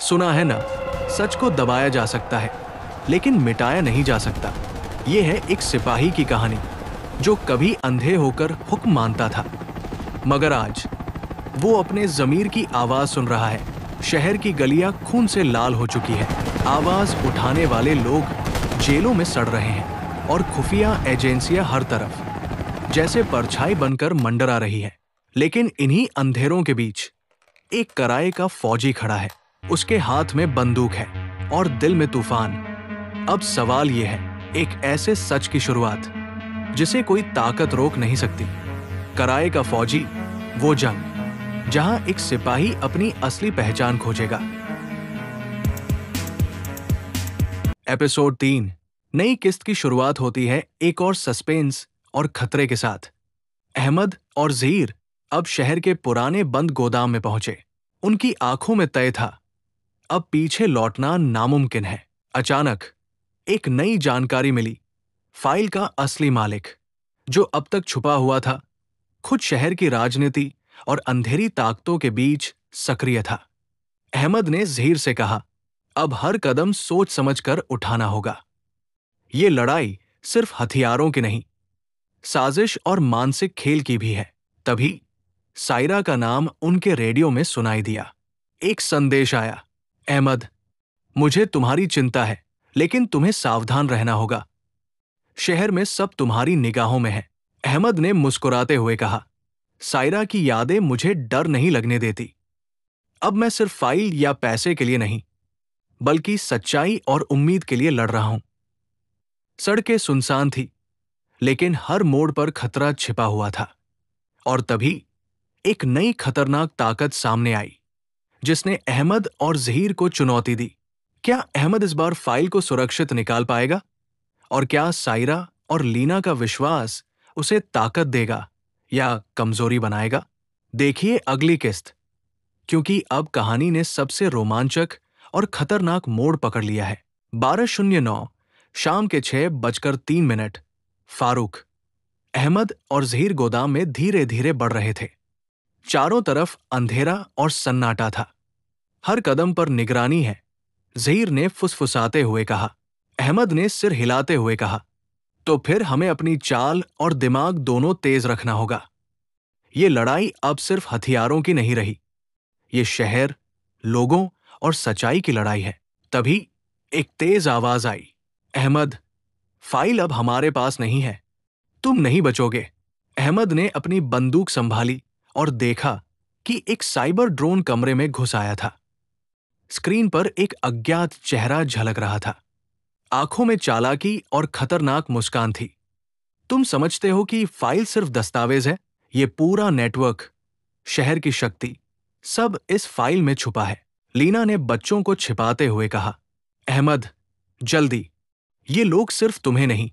सुना है ना, सच को दबाया जा सकता है लेकिन मिटाया नहीं जा सकता। ये है एक सिपाही की कहानी जो कभी अंधे होकर हुक्म मानता था, मगर आज वो अपने ज़मीर की आवाज़ सुन रहा है। शहर की गलियां खून से लाल हो चुकी है, आवाज़ उठाने वाले लोग जेलों में सड़ रहे हैं और खुफिया एजेंसियां हर तरफ जैसे परछाई बनकर मंडरा रही है। लेकिन इन्हीं अंधेरों के बीच एक कराए का फौजी खड़ा है। उसके हाथ में बंदूक है और दिल में तूफान। अब सवाल ये है, एक ऐसे सच की शुरुआत जिसे कोई ताकत रोक नहीं सकती। कराए का फौजी, वो जंग जहां एक सिपाही अपनी असली पहचान खोजेगा। एपिसोड 3 नई किस्त की शुरुआत होती है एक और सस्पेंस और खतरे के साथ। अहमद और ज़हीर अब शहर के पुराने बंद गोदाम में पहुंचे। उनकी आंखों में तय था, अब पीछे लौटना नामुमकिन है। अचानक एक नई जानकारी मिली। फाइल का असली मालिक, जो अब तक छुपा हुआ था, खुद शहर की राजनीति और अंधेरी ताकतों के बीच सक्रिय था। अहमद ने ज़हीर से कहा, अब हर कदम सोच समझकर उठाना होगा। ये लड़ाई सिर्फ हथियारों की नहीं, साजिश और मानसिक खेल की भी है। तभी सायरा का नाम उनके रेडियो में सुनाई दिया। एक संदेश आया, अहमद, मुझे तुम्हारी चिंता है, लेकिन तुम्हें सावधान रहना होगा। शहर में सब तुम्हारी निगाहों में है। अहमद ने मुस्कुराते हुए कहा, सायरा की यादें मुझे डर नहीं लगने देती। अब मैं सिर्फ फाइल या पैसे के लिए नहीं, बल्कि सच्चाई और उम्मीद के लिए लड़ रहा हूं। सड़कें सुनसान थी, लेकिन हर मोड़ पर खतरा छिपा हुआ था। और तभी एक नई खतरनाक ताकत सामने आई, जिसने अहमद और ज़हीर को चुनौती दी। क्या अहमद इस बार फाइल को सुरक्षित निकाल पाएगा? और क्या सायरा और लीना का विश्वास उसे ताकत देगा या कमजोरी बनाएगा? देखिए अगली किस्त, क्योंकि अब कहानी ने सबसे रोमांचक और खतरनाक मोड़ पकड़ लिया है। 12:09 शाम के 6:03। फारूक, अहमद और ज़हीर गोदाम में धीरे धीरे बढ़ रहे थे। चारों तरफ अंधेरा और सन्नाटा था। हर कदम पर निगरानी है, ज़हीर ने फुसफुसाते हुए कहा। अहमद ने सिर हिलाते हुए कहा, तो फिर हमें अपनी चाल और दिमाग दोनों तेज रखना होगा। ये लड़ाई अब सिर्फ हथियारों की नहीं रही, ये शहर, लोगों और सच्चाई की लड़ाई है। तभी एक तेज आवाज आई, अहमद, फाइल अब हमारे पास नहीं है, तुम नहीं बचोगे। अहमद ने अपनी बंदूक संभाली और देखा कि एक साइबर ड्रोन कमरे में घुस आया था। स्क्रीन पर एक अज्ञात चेहरा झलक रहा था। आंखों में चालाकी और खतरनाक मुस्कान थी। तुम समझते हो कि फाइल सिर्फ दस्तावेज है? ये पूरा नेटवर्क, शहर की शक्ति, सब इस फाइल में छुपा है। लीना ने बच्चों को छिपाते हुए कहा, अहमद, जल्दी, ये लोग सिर्फ तुम्हें नहीं,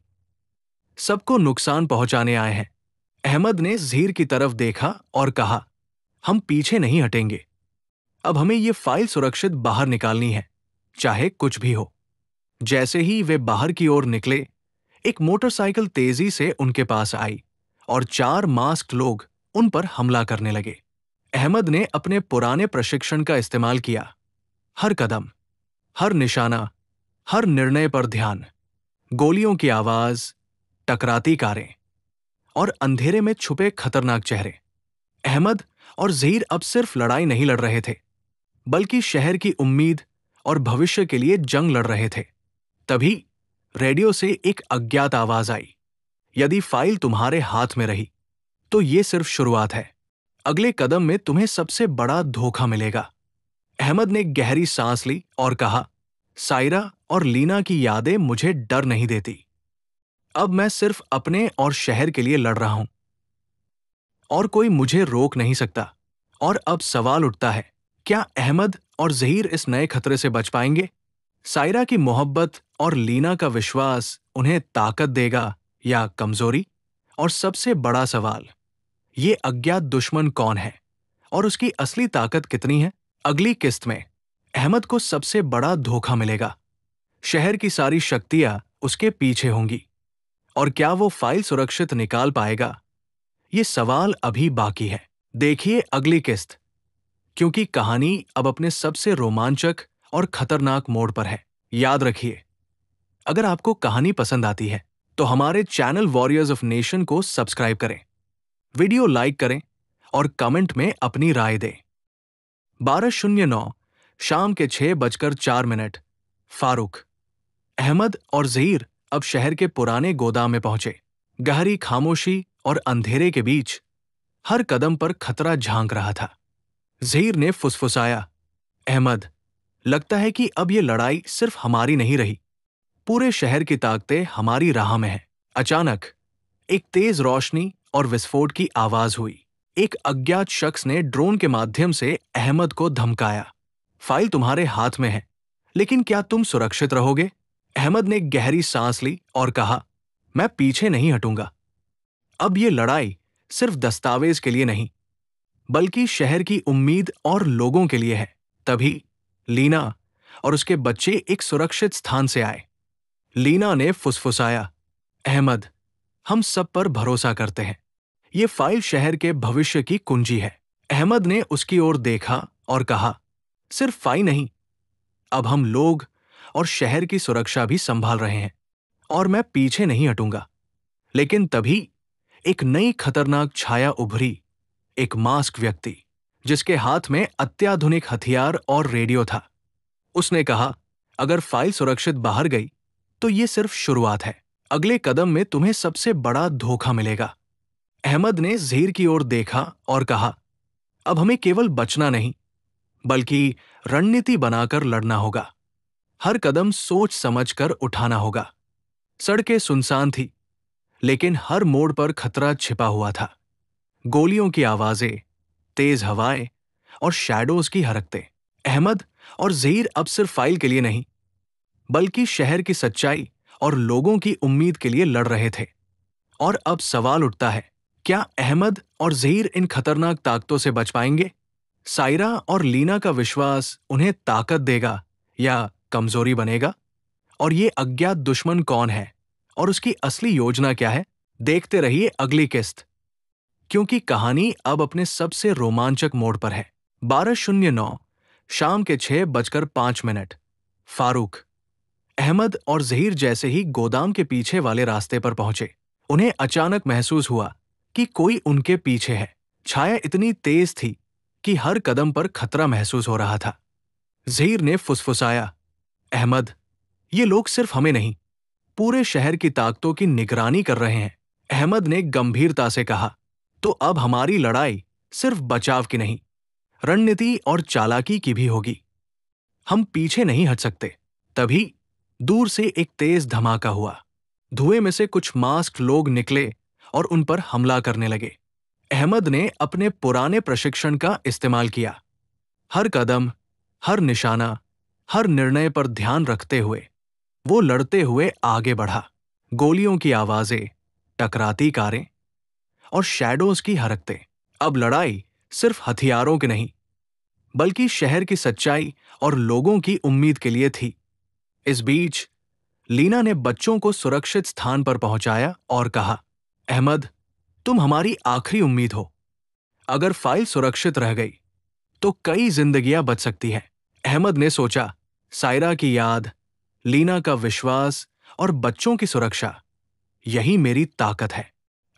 सबको नुकसान पहुंचाने आए हैं। अहमद ने ज़हीर की तरफ देखा और कहा, हम पीछे नहीं हटेंगे। अब हमें ये फाइल सुरक्षित बाहर निकालनी है, चाहे कुछ भी हो। जैसे ही वे बाहर की ओर निकले, एक मोटरसाइकिल तेजी से उनके पास आई और 4 मास्क्ड लोग उन पर हमला करने लगे। अहमद ने अपने पुराने प्रशिक्षण का इस्तेमाल किया। हर कदम, हर निशाना, हर निर्णय पर ध्यान। गोलियों की आवाज, टकराती कारें और अंधेरे में छुपे खतरनाक चेहरे। अहमद और ज़हीर अब सिर्फ लड़ाई नहीं लड़ रहे थे, बल्कि शहर की उम्मीद और भविष्य के लिए जंग लड़ रहे थे। तभी रेडियो से एक अज्ञात आवाज आई, यदि फाइल तुम्हारे हाथ में रही, तो ये सिर्फ शुरुआत है। अगले कदम में तुम्हें सबसे बड़ा धोखा मिलेगा। अहमद ने गहरी सांस ली और कहा, सायरा और लीना की यादें मुझे डर नहीं देती। अब मैं सिर्फ अपने और शहर के लिए लड़ रहा हूं, और कोई मुझे रोक नहीं सकता। और अब सवाल उठता है, क्या अहमद और ज़हीर इस नए खतरे से बच पाएंगे? सायरा की मोहब्बत और लीना का विश्वास उन्हें ताकत देगा या कमजोरी? और सबसे बड़ा सवाल, ये अज्ञात दुश्मन कौन है और उसकी असली ताकत कितनी है? अगली किस्त में अहमद को सबसे बड़ा धोखा मिलेगा। शहर की सारी शक्तियां उसके पीछे होंगी, और क्या वो फाइल सुरक्षित निकाल पाएगा? ये सवाल अभी बाकी है। देखिए अगली किस्त, क्योंकि कहानी अब अपने सबसे रोमांचक और खतरनाक मोड़ पर है। याद रखिए, अगर आपको कहानी पसंद आती है तो हमारे चैनल वॉरियर्स ऑफ नेशन को सब्सक्राइब करें, वीडियो लाइक करें और कमेंट में अपनी राय दें। 12:09 शाम के 6:04। फारूक, अहमद और ज़हीर अब शहर के पुराने गोदाम में पहुंचे। गहरी खामोशी और अंधेरे के बीच हर कदम पर खतरा झांक रहा था। ज़हीर ने फुसफुसाया, अहमद, लगता है कि अब ये लड़ाई सिर्फ हमारी नहीं रही, पूरे शहर की ताकतें हमारी राह में हैं। अचानक एक तेज रोशनी और विस्फोट की आवाज हुई। एक अज्ञात शख्स ने ड्रोन के माध्यम से अहमद को धमकाया, फाइल तुम्हारे हाथ में है, लेकिन क्या तुम सुरक्षित रहोगे? अहमद ने गहरी सांस ली और कहा, मैं पीछे नहीं हटूंगा। अब ये लड़ाई सिर्फ दस्तावेज के लिए नहीं, बल्कि शहर की उम्मीद और लोगों के लिए है। तभी लीना और उसके बच्चे एक सुरक्षित स्थान से आए। लीना ने फुसफुसाया, अहमद, हम सब पर भरोसा करते हैं। ये फाइल शहर के भविष्य की कुंजी है। अहमद ने उसकी ओर देखा और कहा, सिर्फ फाइल नहीं, अब हम लोग और शहर की सुरक्षा भी संभाल रहे हैं और मैं पीछे नहीं हटूंगा। लेकिन तभी एक नई खतरनाक छाया उभरी, एक मास्क व्यक्ति जिसके हाथ में अत्याधुनिक हथियार और रेडियो था। उसने कहा, अगर फाइल सुरक्षित बाहर गई तो ये सिर्फ शुरुआत है, अगले कदम में तुम्हें सबसे बड़ा धोखा मिलेगा। अहमद ने ज़हीर की ओर देखा और कहा, अब हमें केवल बचना नहीं, बल्कि रणनीति बनाकर लड़ना होगा। हर कदम सोच समझकर उठाना होगा। सड़कें सुनसान थी, लेकिन हर मोड़ पर खतरा छिपा हुआ था। गोलियों की आवाजें, तेज हवाएं और शैडोज की हरकतें। अहमद और ज़हीर अब सिर्फ फाइल के लिए नहीं, बल्कि शहर की सच्चाई और लोगों की उम्मीद के लिए लड़ रहे थे। और अब सवाल उठता है, क्या अहमद और ज़हीर इन खतरनाक ताकतों से बच पाएंगे? सायरा और लीना का विश्वास उन्हें ताकत देगा या कमजोरी बनेगा? और ये अज्ञात दुश्मन कौन है और उसकी असली योजना क्या है? देखते रहिए अगली किस्त, क्योंकि कहानी अब अपने सबसे रोमांचक मोड़ पर है। 12:09 शाम के 6:05। फारूक, अहमद और ज़हीर जैसे ही गोदाम के पीछे वाले रास्ते पर पहुंचे, उन्हें अचानक महसूस हुआ कि कोई उनके पीछे है। छाया इतनी तेज थी कि हर कदम पर खतरा महसूस हो रहा था। ज़हीर ने फुसफुसाया, अहमद, ये लोग सिर्फ हमें नहीं, पूरे शहर की ताकतों की निगरानी कर रहे हैं। अहमद ने गंभीरता से कहा, तो अब हमारी लड़ाई सिर्फ बचाव की नहीं, रणनीति और चालाकी की भी होगी। हम पीछे नहीं हट सकते। तभी दूर से एक तेज धमाका हुआ। धुएं में से कुछ मास्क लोग निकले और उन पर हमला करने लगे। अहमद ने अपने पुराने प्रशिक्षण का इस्तेमाल किया। हर कदम, हर निशाना, हर निर्णय पर ध्यान रखते हुए वो लड़ते हुए आगे बढ़ा। गोलियों की आवाजें, टकराती कारें और शैडोज की हरकतें। अब लड़ाई सिर्फ हथियारों की नहीं, बल्कि शहर की सच्चाई और लोगों की उम्मीद के लिए थी। इस बीच लीना ने बच्चों को सुरक्षित स्थान पर पहुंचाया और कहा, अहमद, तुम हमारी आखिरी उम्मीद हो। अगर फाइल सुरक्षित रह गई तो कई जिंदगियां बच सकती हैं। अहमद ने सोचा, सायरा की याद, लीना का विश्वास और बच्चों की सुरक्षा, यही मेरी ताकत है।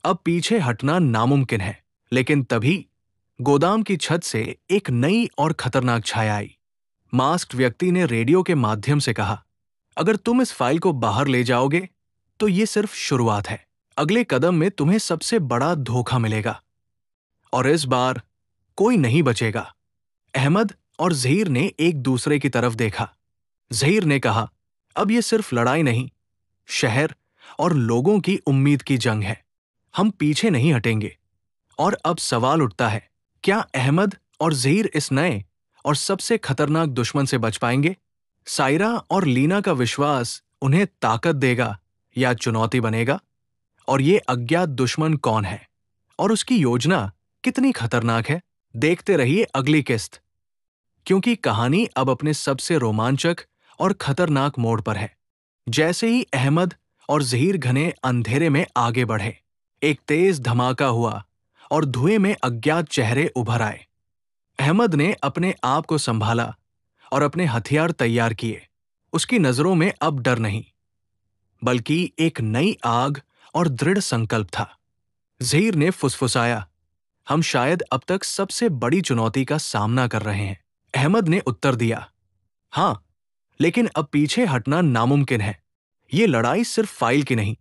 अब पीछे हटना नामुमकिन है। लेकिन तभी गोदाम की छत से एक नई और खतरनाक छाया आई। मास्क्ड व्यक्ति ने रेडियो के माध्यम से कहा, अगर तुम इस फाइल को बाहर ले जाओगे तो ये सिर्फ शुरुआत है, अगले कदम में तुम्हें सबसे बड़ा धोखा मिलेगा और इस बार कोई नहीं बचेगा। अहमद और ज़हीर ने एक दूसरे की तरफ देखा। ज़हीर ने कहा, अब ये सिर्फ लड़ाई नहीं, शहर और लोगों की उम्मीद की जंग है। हम पीछे नहीं हटेंगे। और अब सवाल उठता है, क्या अहमद और ज़हीर इस नए और सबसे खतरनाक दुश्मन से बच पाएंगे? सायरा और लीना का विश्वास उन्हें ताकत देगा या चुनौती बनेगा? और ये अज्ञात दुश्मन कौन है और उसकी योजना कितनी खतरनाक है? देखते रहिए अगली किस्त, क्योंकि कहानी अब अपने सबसे रोमांचक और खतरनाक मोड़ पर है। जैसे ही अहमद और ज़हीर घने अंधेरे में आगे बढ़े, एक तेज धमाका हुआ और धुएं में अज्ञात चेहरे उभर आए। अहमद ने अपने आप को संभाला और अपने हथियार तैयार किए। उसकी नजरों में अब डर नहीं, बल्कि एक नई आग और दृढ़ संकल्प था। ज़हीर ने फुसफुसाया, हम शायद अब तक सबसे बड़ी चुनौती का सामना कर रहे हैं। अहमद ने उत्तर दिया, हाँ, लेकिन अब पीछे हटना नामुमकिन है। ये लड़ाई सिर्फ फाइल की नहीं,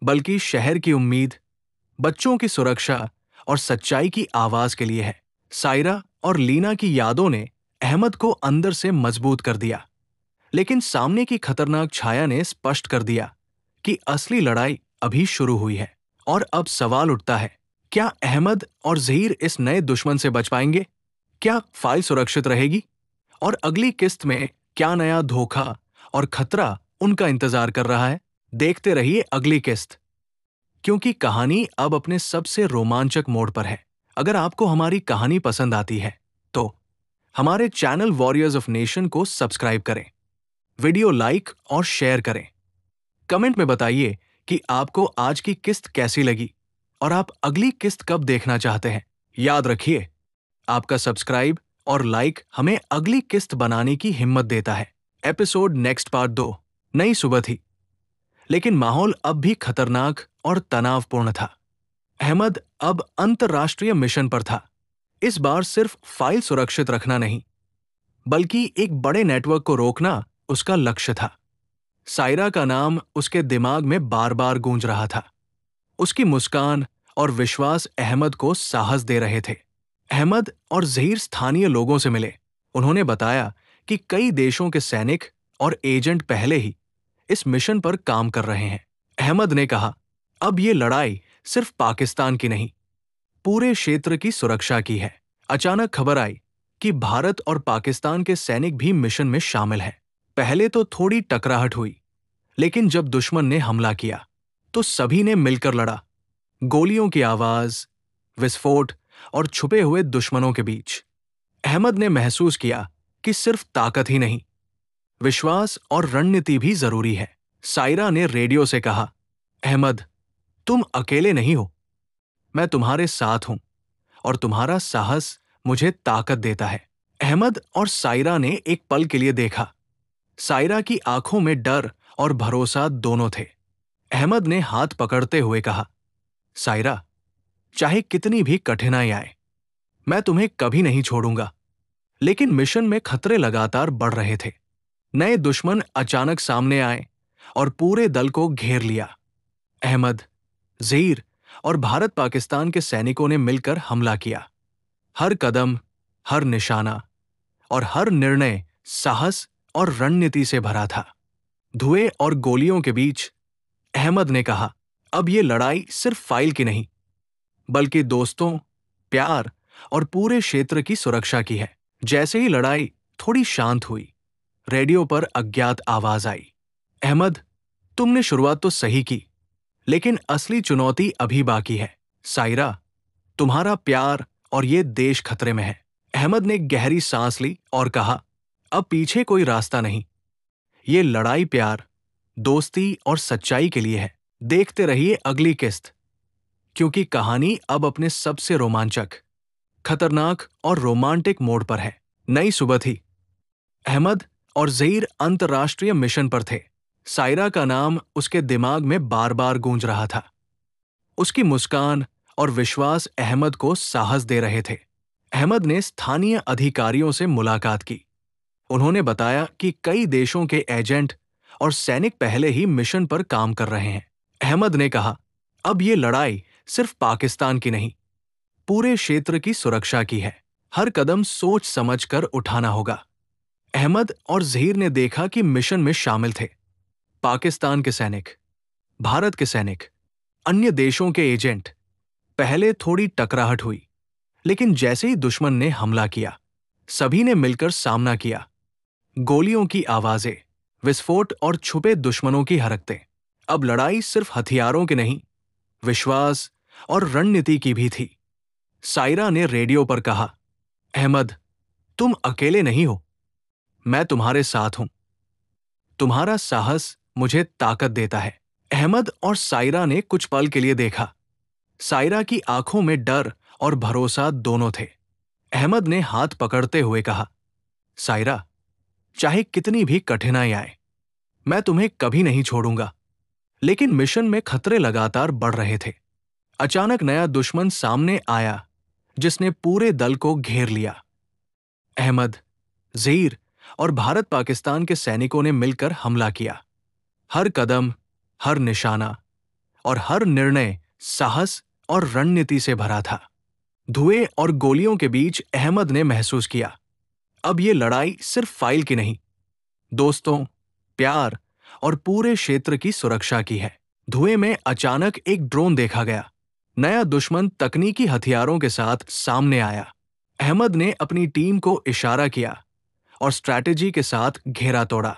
बल्कि शहर की उम्मीद, बच्चों की सुरक्षा और सच्चाई की आवाज के लिए है। सायरा और लीना की यादों ने अहमद को अंदर से मजबूत कर दिया, लेकिन सामने की खतरनाक छाया ने स्पष्ट कर दिया कि असली लड़ाई अभी शुरू हुई है। और अब सवाल उठता है, क्या अहमद और ज़हीर इस नए दुश्मन से बच पाएंगे? क्या फाइल सुरक्षित रहेगी? और अगली किस्त में क्या नया धोखा और खतरा उनका इंतजार कर रहा है? देखते रहिए अगली किस्त, क्योंकि कहानी अब अपने सबसे रोमांचक मोड़ पर है। अगर आपको हमारी कहानी पसंद आती है तो हमारे चैनल वॉरियर्स ऑफ नेशन को सब्सक्राइब करें, वीडियो लाइक और शेयर करें। कमेंट में बताइए कि आपको आज की किस्त कैसी लगी और आप अगली किस्त कब देखना चाहते हैं। याद रखिए, आपका सब्सक्राइब और लाइक हमें अगली किस्त बनाने की हिम्मत देता है। Episode next part 2। नई सुबह थी, लेकिन माहौल अब भी खतरनाक और तनावपूर्ण था। अहमद अब अंतर्राष्ट्रीय मिशन पर था। इस बार सिर्फ फाइल सुरक्षित रखना नहीं, बल्कि एक बड़े नेटवर्क को रोकना उसका लक्ष्य था। सायरा का नाम उसके दिमाग में बार बार गूंज रहा था। उसकी मुस्कान और विश्वास अहमद को साहस दे रहे थे। अहमद और ज़हीर स्थानीय लोगों से मिले। उन्होंने बताया कि कई देशों के सैनिक और एजेंट पहले ही इस मिशन पर काम कर रहे हैं। अहमद ने कहा, अब ये लड़ाई सिर्फ पाकिस्तान की नहीं, पूरे क्षेत्र की सुरक्षा की है। अचानक खबर आई कि भारत और पाकिस्तान के सैनिक भी मिशन में शामिल हैं। पहले तो थोड़ी टकराहट हुई, लेकिन जब दुश्मन ने हमला किया तो सभी ने मिलकर लड़ा। गोलियों की आवाज, विस्फोट और छुपे हुए दुश्मनों के बीच अहमद ने महसूस किया कि सिर्फ ताकत ही नहीं, विश्वास और रणनीति भी जरूरी है। सायरा ने रेडियो से कहा, अहमद, तुम अकेले नहीं हो, मैं तुम्हारे साथ हूं और तुम्हारा साहस मुझे ताकत देता है। अहमद और सायरा ने एक पल के लिए देखा। सायरा की आंखों में डर और भरोसा दोनों थे। अहमद ने हाथ पकड़ते हुए कहा, सायरा, चाहे कितनी भी कठिनाई आए, मैं तुम्हें कभी नहीं छोड़ूंगा। लेकिन मिशन में खतरे लगातार बढ़ रहे थे। नए दुश्मन अचानक सामने आए और पूरे दल को घेर लिया। अहमद, ज़हीर और भारत पाकिस्तान के सैनिकों ने मिलकर हमला किया। हर कदम, हर निशाना और हर निर्णय साहस और रणनीति से भरा था। धुएं और गोलियों के बीच अहमद ने कहा, अब ये लड़ाई सिर्फ फाइल की नहीं, बल्कि दोस्तों, प्यार और पूरे क्षेत्र की सुरक्षा की है। जैसे ही लड़ाई थोड़ी शांत हुई, रेडियो पर अज्ञात आवाज आई, अहमद, तुमने शुरुआत तो सही की, लेकिन असली चुनौती अभी बाकी है। सायरा, तुम्हारा प्यार और ये देश खतरे में है। अहमद ने गहरी सांस ली और कहा, अब पीछे कोई रास्ता नहीं। ये लड़ाई प्यार, दोस्ती और सच्चाई के लिए है। देखते रहिए अगली किस्त, क्योंकि कहानी अब अपने सबसे रोमांचक, खतरनाक और रोमांटिक मोड़ पर है। नई सुबह थी। अहमद और ज़हीर अंतर्राष्ट्रीय मिशन पर थे। सायरा का नाम उसके दिमाग में बार बार गूंज रहा था। उसकी मुस्कान और विश्वास अहमद को साहस दे रहे थे। अहमद ने स्थानीय अधिकारियों से मुलाकात की। उन्होंने बताया कि कई देशों के एजेंट और सैनिक पहले ही मिशन पर काम कर रहे हैं। अहमद ने कहा, अब ये लड़ाई सिर्फ पाकिस्तान की नहीं, पूरे क्षेत्र की सुरक्षा की है। हर कदम सोच समझकर उठाना होगा। अहमद और ज़हीर ने देखा कि मिशन में शामिल थे पाकिस्तान के सैनिक, भारत के सैनिक, अन्य देशों के एजेंट। पहले थोड़ी टकराहट हुई, लेकिन जैसे ही दुश्मन ने हमला किया, सभी ने मिलकर सामना किया। गोलियों की आवाजें, विस्फोट और छुपे दुश्मनों की हरकतें। अब लड़ाई सिर्फ हथियारों की नहीं, विश्वास और रणनीति की भी थी। सायरा ने रेडियो पर कहा, अहमद, तुम अकेले नहीं हो, मैं तुम्हारे साथ हूं। तुम्हारा साहस मुझे ताकत देता है। अहमद और सायरा ने कुछ पल के लिए देखा। सायरा की आंखों में डर और भरोसा दोनों थे। अहमद ने हाथ पकड़ते हुए कहा, सायरा, चाहे कितनी भी कठिनाई आए, मैं तुम्हें कभी नहीं छोड़ूंगा। लेकिन मिशन में खतरे लगातार बढ़ रहे थे। अचानक नया दुश्मन सामने आया जिसने पूरे दल को घेर लिया। अहमद, ज़हीर और भारत पाकिस्तान के सैनिकों ने मिलकर हमला किया। हर कदम, हर निशाना और हर निर्णय साहस और रणनीति से भरा था। धुएं और गोलियों के बीच अहमद ने महसूस किया, अब ये लड़ाई सिर्फ फाइल की नहीं, दोस्तों, प्यार और पूरे क्षेत्र की सुरक्षा की है। धुएं में अचानक एक ड्रोन देखा गया। नया दुश्मन तकनीकी हथियारों के साथ सामने आया। अहमद ने अपनी टीम को इशारा किया और स्ट्रैटेजी के साथ घेरा तोड़ा।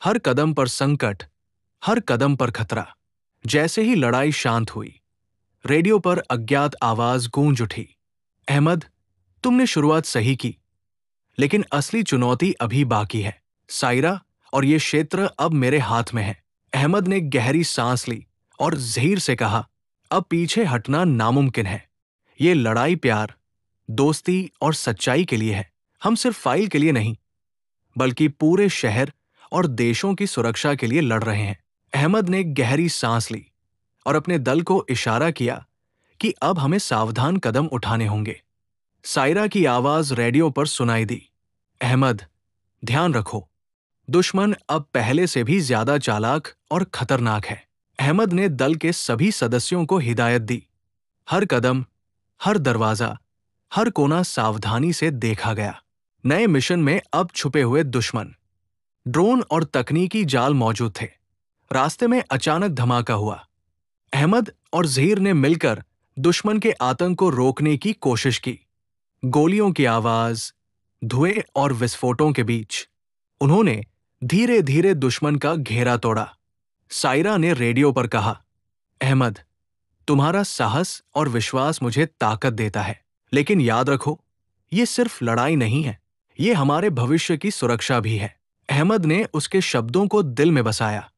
हर कदम पर संकट, हर कदम पर खतरा। जैसे ही लड़ाई शांत हुई, रेडियो पर अज्ञात आवाज गूंज उठी। अहमद, तुमने शुरुआत सही की, लेकिन असली चुनौती अभी बाकी है। सायरा और ये क्षेत्र अब मेरे हाथ में है। अहमद ने गहरी सांस ली और ज़हीर से कहा, अब पीछे हटना नामुमकिन है। ये लड़ाई प्यार, दोस्ती और सच्चाई के लिए है। हम सिर्फ फाइल के लिए नहीं, बल्कि पूरे शहर और देशों की सुरक्षा के लिए लड़ रहे हैं। अहमद ने गहरी सांस ली और अपने दल को इशारा किया कि अब हमें सावधान कदम उठाने होंगे। सायरा की आवाज रेडियो पर सुनाई दी, अहमद, ध्यान रखो, दुश्मन अब पहले से भी ज्यादा चालाक और खतरनाक है। अहमद ने दल के सभी सदस्यों को हिदायत दी। हर कदम, हर दरवाजा, हर कोना सावधानी से देखा गया। नए मिशन में अब छुपे हुए दुश्मन, ड्रोन और तकनीकी जाल मौजूद थे। रास्ते में अचानक धमाका हुआ। अहमद और ज़हीर ने मिलकर दुश्मन के आतंक को रोकने की कोशिश की। गोलियों की आवाज, धुएं और विस्फोटों के बीच उन्होंने धीरे धीरे दुश्मन का घेरा तोड़ा। सायरा ने रेडियो पर कहा, अहमद, तुम्हारा साहस और विश्वास मुझे ताकत देता है। लेकिन याद रखो, ये सिर्फ लड़ाई नहीं है, ये हमारे भविष्य की सुरक्षा भी है। अहमद ने उसके शब्दों को दिल में बसाया।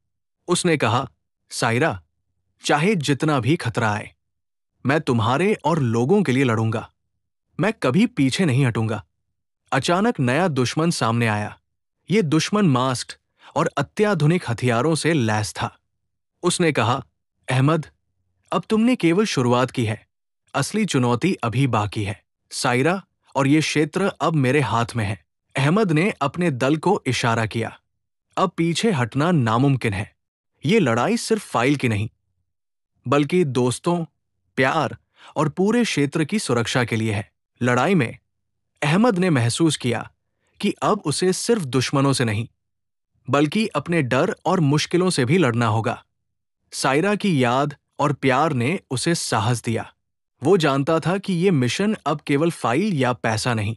उसने कहा, सायरा, चाहे जितना भी खतरा आए, मैं तुम्हारे और लोगों के लिए लड़ूंगा। मैं कभी पीछे नहीं हटूंगा। अचानक नया दुश्मन सामने आया। ये दुश्मन मास्क्ड और अत्याधुनिक हथियारों से लैस था। उसने कहा, अहमद, अब तुमने केवल शुरुआत की है, असली चुनौती अभी बाकी है। सायरा और ये क्षेत्र अब मेरे हाथ में है। अहमद ने अपने दल को इशारा किया, अब पीछे हटना नामुमकिन है। ये लड़ाई सिर्फ फाइल की नहीं, बल्कि दोस्तों, प्यार और पूरे क्षेत्र की सुरक्षा के लिए है। लड़ाई में अहमद ने महसूस किया कि अब उसे सिर्फ दुश्मनों से नहीं, बल्कि अपने डर और मुश्किलों से भी लड़ना होगा। सायरा की याद और प्यार ने उसे साहस दिया। वो जानता था कि ये मिशन अब केवल फाइल या पैसा नहीं,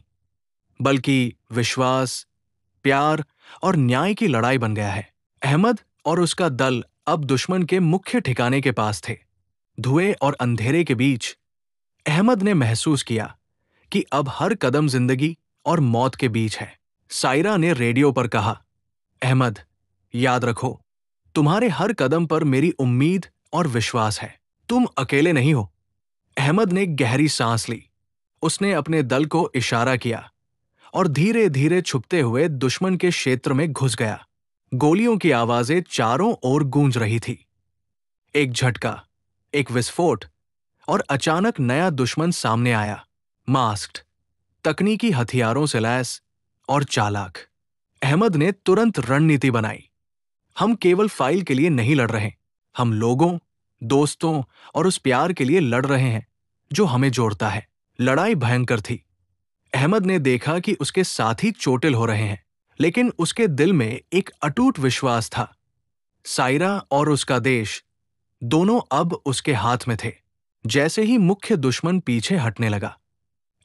बल्कि विश्वास, प्यार और न्याय की लड़ाई बन गया है। अहमद और उसका दल अब दुश्मन के मुख्य ठिकाने के पास थे। धुएं और अंधेरे के बीच अहमद ने महसूस किया कि अब हर कदम जिंदगी और मौत के बीच है। सायरा ने रेडियो पर कहा, अहमद, याद रखो, तुम्हारे हर कदम पर मेरी उम्मीद और विश्वास है। तुम अकेले नहीं हो। अहमद ने गहरी सांस ली। उसने अपने दल को इशारा किया और धीरे धीरे छुपते हुए दुश्मन के क्षेत्र में घुस गया। गोलियों की आवाजें चारों ओर गूंज रही थी। एक झटका, एक विस्फोट और अचानक नया दुश्मन सामने आया, मास्क्ड, तकनीकी हथियारों से लैस और चालाक। अहमद ने तुरंत रणनीति बनाई। हम केवल फाइल के लिए नहीं लड़ रहे, हम लोगों, दोस्तों और उस प्यार के लिए लड़ रहे हैं जो हमें जोड़ता है। लड़ाई भयंकर थी। अहमद ने देखा कि उसके साथी चोटिल हो रहे हैं, लेकिन उसके दिल में एक अटूट विश्वास था। सायरा और उसका देश दोनों अब उसके हाथ में थे। जैसे ही मुख्य दुश्मन पीछे हटने लगा,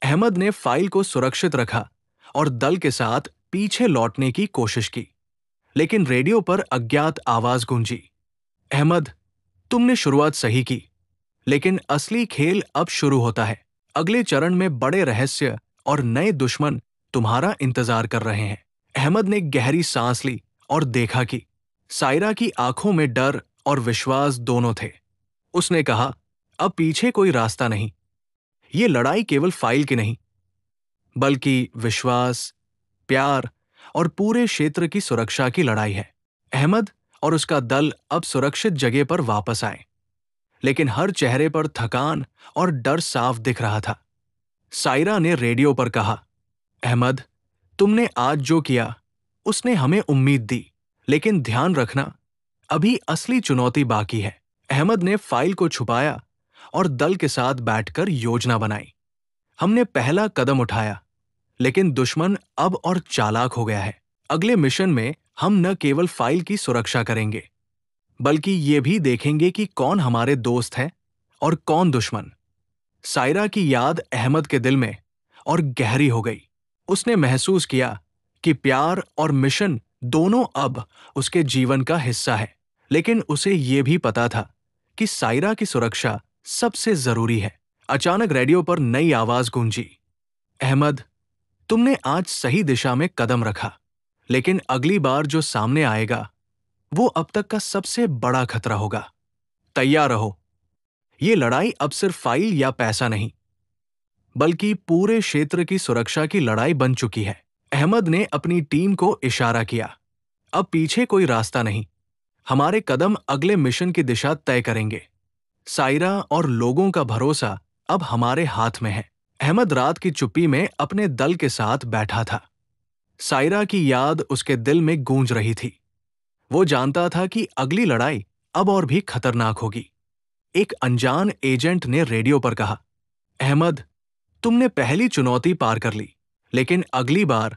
अहमद ने फाइल को सुरक्षित रखा और दल के साथ पीछे लौटने की कोशिश की। लेकिन रेडियो पर अज्ञात आवाज गूंजी, अहमद, तुमने शुरुआत सही की, लेकिन असली खेल अब शुरू होता है। अगले चरण में बड़े रहस्य और नए दुश्मन तुम्हारा इंतजार कर रहे हैं। अहमद ने गहरी सांस ली और देखा कि सायरा की आंखों में डर और विश्वास दोनों थे। उसने कहा, अब पीछे कोई रास्ता नहीं। ये लड़ाई केवल फाइल की नहीं, बल्कि विश्वास, प्यार और पूरे क्षेत्र की सुरक्षा की लड़ाई है। अहमद और उसका दल अब सुरक्षित जगह पर वापस आए, लेकिन हर चेहरे पर थकान और डर साफ दिख रहा था। सायरा ने रेडियो पर कहा, अहमद, तुमने आज जो किया उसने हमें उम्मीद दी, लेकिन ध्यान रखना, अभी असली चुनौती बाकी है। अहमद ने फाइल को छुपाया और दल के साथ बैठकर योजना बनाई। हमने पहला कदम उठाया, लेकिन दुश्मन अब और चालाक हो गया है। अगले मिशन में हम न केवल फाइल की सुरक्षा करेंगे, बल्कि ये भी देखेंगे कि कौन हमारे दोस्त है और कौन दुश्मन। सायरा की याद अहमद के दिल में और गहरी हो गई। उसने महसूस किया कि प्यार और मिशन दोनों अब उसके जीवन का हिस्सा है, लेकिन उसे ये भी पता था कि सायरा की सुरक्षा सबसे जरूरी है। अचानक रेडियो पर नई आवाज गूंजी, अहमद, तुमने आज सही दिशा में कदम रखा, लेकिन अगली बार जो सामने आएगा वो अब तक का सबसे बड़ा खतरा होगा। तैयार रहो। ये लड़ाई अब सिर्फ फाइल या पैसा नहीं, बल्कि पूरे क्षेत्र की सुरक्षा की लड़ाई बन चुकी है। अहमद ने अपनी टीम को इशारा किया, अब पीछे कोई रास्ता नहीं, हमारे कदम अगले मिशन की दिशा तय करेंगे। सायरा और लोगों का भरोसा अब हमारे हाथ में है। अहमद रात की चुप्पी में अपने दल के साथ बैठा था। सायरा की याद उसके दिल में गूंज रही थी। वो जानता था कि अगली लड़ाई अब और भी खतरनाक होगी। एक अनजान एजेंट ने रेडियो पर कहा, अहमद, तुमने पहली चुनौती पार कर ली, लेकिन अगली बार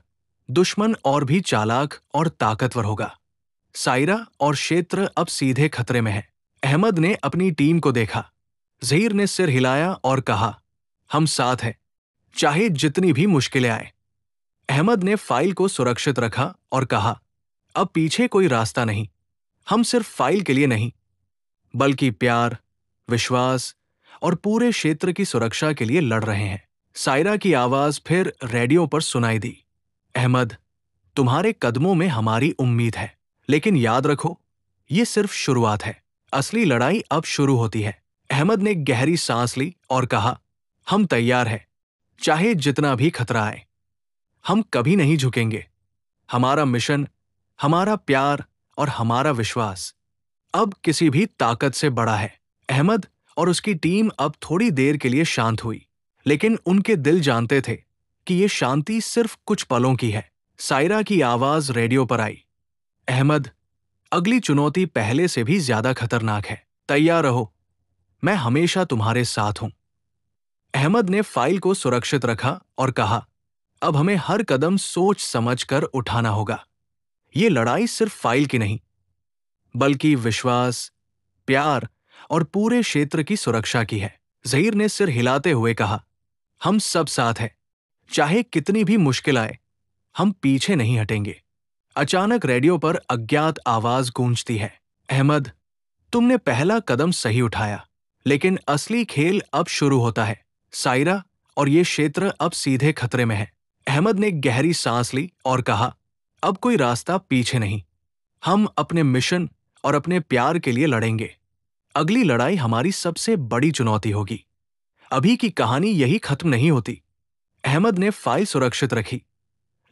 दुश्मन और भी चालाक और ताकतवर होगा। सायरा और क्षेत्र अब सीधे खतरे में है। अहमद ने अपनी टीम को देखा। ज़हीर ने सिर हिलाया और कहा, हम साथ हैं, चाहे जितनी भी मुश्किलें आए। अहमद ने फाइल को सुरक्षित रखा और कहा, अब पीछे कोई रास्ता नहीं, हम सिर्फ फाइल के लिए नहीं, बल्कि प्यार, विश्वास और पूरे क्षेत्र की सुरक्षा के लिए लड़ रहे हैं। सायरा की आवाज फिर रेडियो पर सुनाई दी, अहमद, तुम्हारे कदमों में हमारी उम्मीद है, लेकिन याद रखो, ये सिर्फ शुरुआत है, असली लड़ाई अब शुरू होती है। अहमद ने गहरी सांस ली और कहा, हम तैयार हैं, चाहे जितना भी खतरा आए, हम कभी नहीं झुकेंगे। हमारा मिशन, हमारा प्यार और हमारा विश्वास अब किसी भी ताकत से बड़ा है। अहमद और उसकी टीम अब थोड़ी देर के लिए शांत हुई, लेकिन उनके दिल जानते थे कि ये शांति सिर्फ कुछ पलों की है। सायरा की आवाज रेडियो पर आई, अहमद, अगली चुनौती पहले से भी ज्यादा खतरनाक है, तैयार रहो, मैं हमेशा तुम्हारे साथ हूं। अहमद ने फाइल को सुरक्षित रखा और कहा, अब हमें हर कदम सोच समझ कर उठाना होगा। ये लड़ाई सिर्फ फाइल की नहीं, बल्कि विश्वास, प्यार और पूरे क्षेत्र की सुरक्षा की है। ज़हीर ने सिर हिलाते हुए कहा, हम सब साथ हैं, चाहे कितनी भी मुश्किल आए, हम पीछे नहीं हटेंगे। अचानक रेडियो पर अज्ञात आवाज गूंजती है, अहमद, तुमने पहला कदम सही उठाया, लेकिन असली खेल अब शुरू होता है। सायरा और ये क्षेत्र अब सीधे खतरे में है। अहमद ने गहरी सांस ली और कहा, अब कोई रास्ता पीछे नहीं, हम अपने मिशन और अपने प्यार के लिए लड़ेंगे। अगली लड़ाई हमारी सबसे बड़ी चुनौती होगी। अभी की कहानी यही खत्म नहीं होती। अहमद ने फाइल सुरक्षित रखी,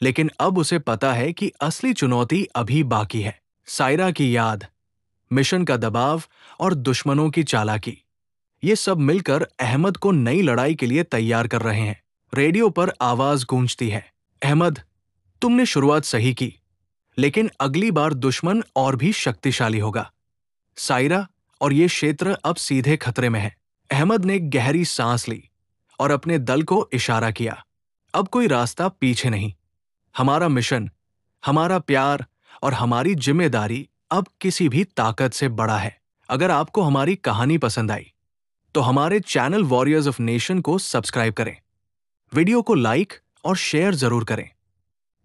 लेकिन अब उसे पता है कि असली चुनौती अभी बाकी है। सायरा की याद, मिशन का दबाव और दुश्मनों की चालाकी, ये सब मिलकर अहमद को नई लड़ाई के लिए तैयार कर रहे हैं। रेडियो पर आवाज गूंजती है, अहमद, तुमने शुरुआत सही की, लेकिन अगली बार दुश्मन और भी शक्तिशाली होगा। सायरा और ये क्षेत्र अब सीधे खतरे में है। अहमद ने गहरी सांस ली और अपने दल को इशारा किया, अब कोई रास्ता पीछे नहीं, हमारा मिशन, हमारा प्यार और हमारी जिम्मेदारी अब किसी भी ताकत से बड़ा है। अगर आपको हमारी कहानी पसंद आई तो हमारे चैनल वॉरियर्स ऑफ नेशन को सब्सक्राइब करें, वीडियो को लाइक और शेयर जरूर करें।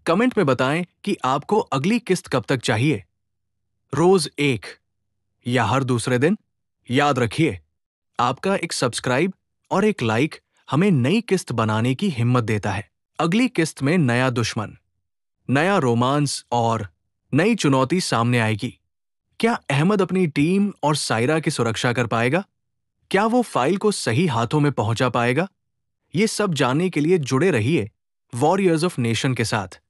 कमेंट में बताएं कि आपको अगली किस्त कब तक चाहिए, रोज एक या हर दूसरे दिन। याद रखिए, आपका एक सब्सक्राइब और एक लाइक हमें नई किस्त बनाने की हिम्मत देता है। अगली किस्त में नया दुश्मन, नया रोमांस और नई चुनौती सामने आएगी। क्या अहमद अपनी टीम और सायरा की सुरक्षा कर पाएगा? क्या वो फाइल को सही हाथों में पहुंचा पाएगा? ये सब जानने के लिए जुड़े रहिए वॉरियर्स ऑफ नेशन के साथ।